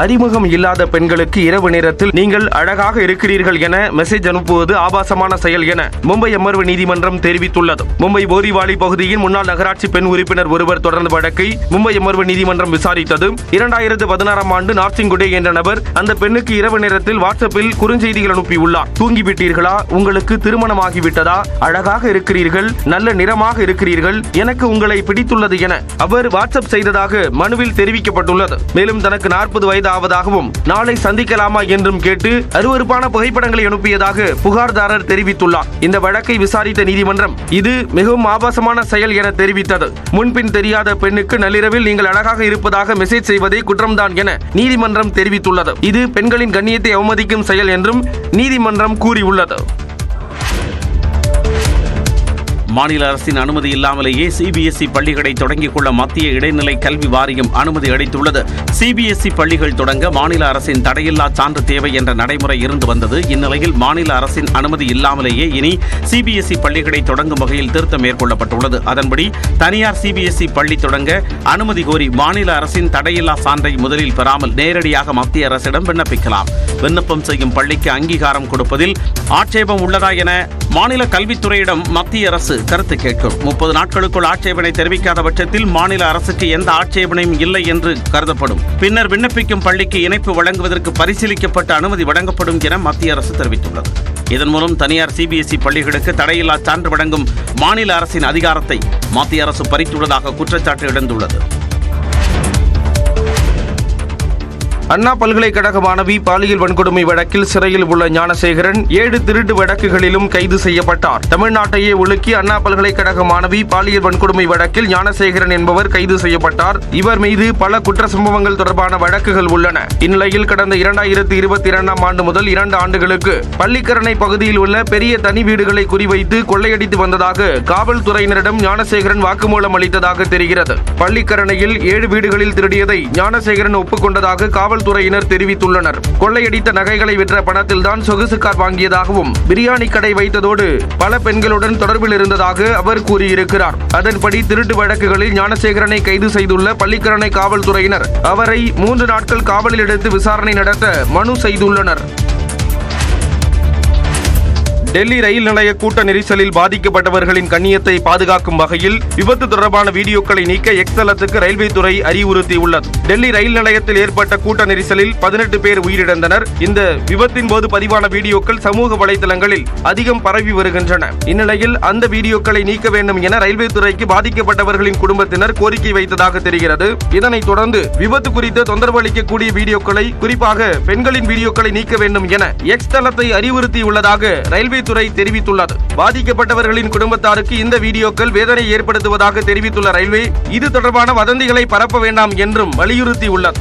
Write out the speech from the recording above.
அறிமுகம் இல்லாத பெண்களுக்கு இரவு நேரத்தில் நீங்கள் அழகாக இருக்கிறீர்கள் என மெசேஜ் அனுப்புவது ஆபாசமான செயல் என மும்பை அமர்வு நீதிமன்றம் தெரிவித்துள்ளது. மும்பை போரிவாலி பகுதியின் முன்னாள் நகராட்சி பெண் உறுப்பினர் ஒருவர் தொடர்ந்த வழக்கை மும்பை அமர்வு நீதிமன்றம் விசாரித்தது. 2016 ஆண்டு நார்சிங்குடே என்ற நபர் அந்த பெண்ணுக்கு இரவு நேரத்தில் வாட்ஸ்அப்பில் குறுஞ்செய்திகள் அனுப்பியுள்ளார். தூங்கிவிட்டீர்களா, உங்களுக்கு திருமணமாகிவிட்டதா, அழகாக இருக்கிறீர்கள், நல்ல நிறமாக இருக்கிறீர்கள், எனக்கு உங்களை பிடித்துள்ளது என அவர் வாட்ஸ்அப் செய்ததாக மனுவில் தெரிவிக்கப்பட்டுள்ளது. மேலும் தனக்கு 40 வயது ஆவதாகவும் நாளை சந்திக்கலாமா என்றும் கேட்டு அருவருப்பான புகைப்படங்களை அனுப்பியதாக புகார்தாரர் தெரிவித்துள்ளார். இந்த வழக்கை விசாரித்த நீதிமன்றம் இது மிகவும் ஆபாசமான செயல் என தெரிவித்தது. முன்பின் தெரியாத பெண்ணுக்கு நள்ளிரவில் நீங்கள் அழகாக இருப்பதாக மெசேஜ் செய்வதே குற்றம்தான் என நீதிமன்றம் தெரிவித்துள்ளது. இது பெண்களின் கண்ணியத்தை அவமதிக்கும் செயல் என்றும் நீதிமன்றம் கூறியுள்ளது. மாநில அரசின் அனுமதி இல்லாமலேயே சிபிஎஸ்இ பள்ளிகளை தொடங்கிக் கொள்ள மத்திய இடைநிலை கல்வி வாரியம் அனுமதி அளித்துள்ளது. சிபிஎஸ்இ பள்ளிகள் தொடங்க மாநில அரசின் தடையில்லா சான்று தேவை என்ற நடைமுறை இருந்து வந்தது. இந்நிலையில் மாநில அரசின் அனுமதி இல்லாமலேயே இனி சிபிஎஸ்இ பள்ளிகளை தொடங்கும் வகையில் திருத்தம் மேற்கொள்ளப்பட்டுள்ளது. அதன்படி தனியார் சிபிஎஸ்இ பள்ளி தொடங்க அனுமதி கோரி மாநில அரசின் தடையில்லா சான்றை முதலில் பெறாமல் நேரடியாக மத்திய அரசிடம் விண்ணப்பிக்கலாம். விண்ணப்பம் செய்யும் பள்ளிக்கு அங்கீகாரம் கொடுப்பதில் ஆட்சேபம் உள்ளதா என மாநில கல்வித்துறையிடம் மத்திய அரசு கருத்து கேட்கும். 30 நாட்களுக்குள் ஆட்சேபனை தெரிவிக்காத பட்சத்தில் மாநில அரசுக்கு எந்த ஆட்சேபனையும் இல்லை என்று கருதப்படும். பின்னர் விண்ணப்பிக்கும் பள்ளிக்கு இணைப்பு வழங்குவதற்கு பரிசீலிக்கப்பட்ட அனுமதி வழங்கப்படும் என மத்திய அரசு தெரிவித்துள்ளது. இதன் மூலம் தனியார் சிபிஎஸ்இ பள்ளிகளுக்கு தடையில்லா சான்று வழங்கும் மாநில அரசின் அதிகாரத்தை மத்திய அரசு பறித்துள்ளதாக குற்றச்சாட்டு எழுந்துள்ளது. அண்ணா பல்கலைக்கழக மாணவி பாலியல் வன்கொடுமை வழக்கில் சிறையில் உள்ள ஞானசேகரன் 7 திருட்டு வழக்குகளிலும் கைது செய்யப்பட்டார். தமிழ்நாட்டையே உலுக்கி அண்ணா பல்கலைக்கழக மாணவி பாலியல் வன்கொடுமை வழக்கில் ஞானசேகரன் என்பவர் கைது செய்யப்பட்டார். இவர் மீது பல குற்ற சம்பவங்கள் தொடர்பான வழக்குகள் உள்ளன. இந்நிலையில் கடந்த 2022 ஆண்டு முதல் 2 ஆண்டுகளுக்கு பள்ளிக்கரணை பகுதியில் உள்ள பெரிய தனி வீடுகளை குறிவைத்து கொள்ளையடித்து வந்ததாக காவல்துறையினரிடம் ஞானசேகரன் வாக்குமூலம் அளித்ததாக தெரிகிறது. பள்ளிக்கரணையில் 7 வீடுகளில் திருடியதை ஞானசேகரன் ஒப்புக்கொண்டதாக காவல்துறையினர் தெரிவித்துள்ளனர். கொள்ளையடித்த நகைகளை விற்ற பணத்தில் தான் சொகுசு கார் வாங்கியதாகவும் பிரியாணி கடை வைத்ததோடு பல பெண்களுடன் தொடர்பில் இருந்ததாக அவர் கூறியிருக்கிறார். அதன்படி திருட்டு வழக்குகளில் ஞானசேகரனை கைது செய்துள்ள பள்ளிக்கரணை காவல்துறையினர் அவரை 3 நாட்கள் காவலில் எடுத்து விசாரணை நடத்த மனு செய்துள்ளனர். டெல்லி ரயில் நிலைய கூட்ட நெரிசலில் பாதிக்கப்பட்டவர்களின் கண்ணியத்தை பாதுகாக்கும் வகையில் விபத்து தொடர்பான வீடியோக்களை நீக்க எக்ஸ் தளத்துக்கு ரயில்வே துறை அறிவுறுத்தியுள்ளது. டெல்லி ரயில் நிலையத்தில் ஏற்பட்ட கூட்ட நெரிசலில் 18 பேர் உயிரிழந்தனர். இந்த விபத்தின் போது பதிவான வீடியோக்கள் சமூக வலைதளங்களில் அதிகம் பரவி வருகின்றன. இந்நிலையில் அந்த வீடியோக்களை நீக்க வேண்டும் என ரயில்வே துறைக்கு பாதிக்கப்பட்டவர்களின் குடும்பத்தினர் கோரிக்கை வைத்ததாக தெரிகிறது. இதனைத் தொடர்ந்து விபத்து குறித்து தொந்தரவு அளிக்கக்கூடிய வீடியோக்களை, குறிப்பாக பெண்களின் வீடியோக்களை நீக்க வேண்டும் என எக்ஸ் தளத்தை அறிவுறுத்தியுள்ளதாக ரயில்வே துறை தெரிவித்துள்ளது. பாதிக்கப்பட்டவர்களின் குடும்பத்தாருக்கு இந்த வீடியோக்கள் வேதனை ஏற்படுத்துவதாக தெரிவித்துள்ள ரயில்வே இது தொடர்பான வதந்திகளை பரப்ப வேண்டாம் என்றும் வலியுறுத்தியுள்ளது.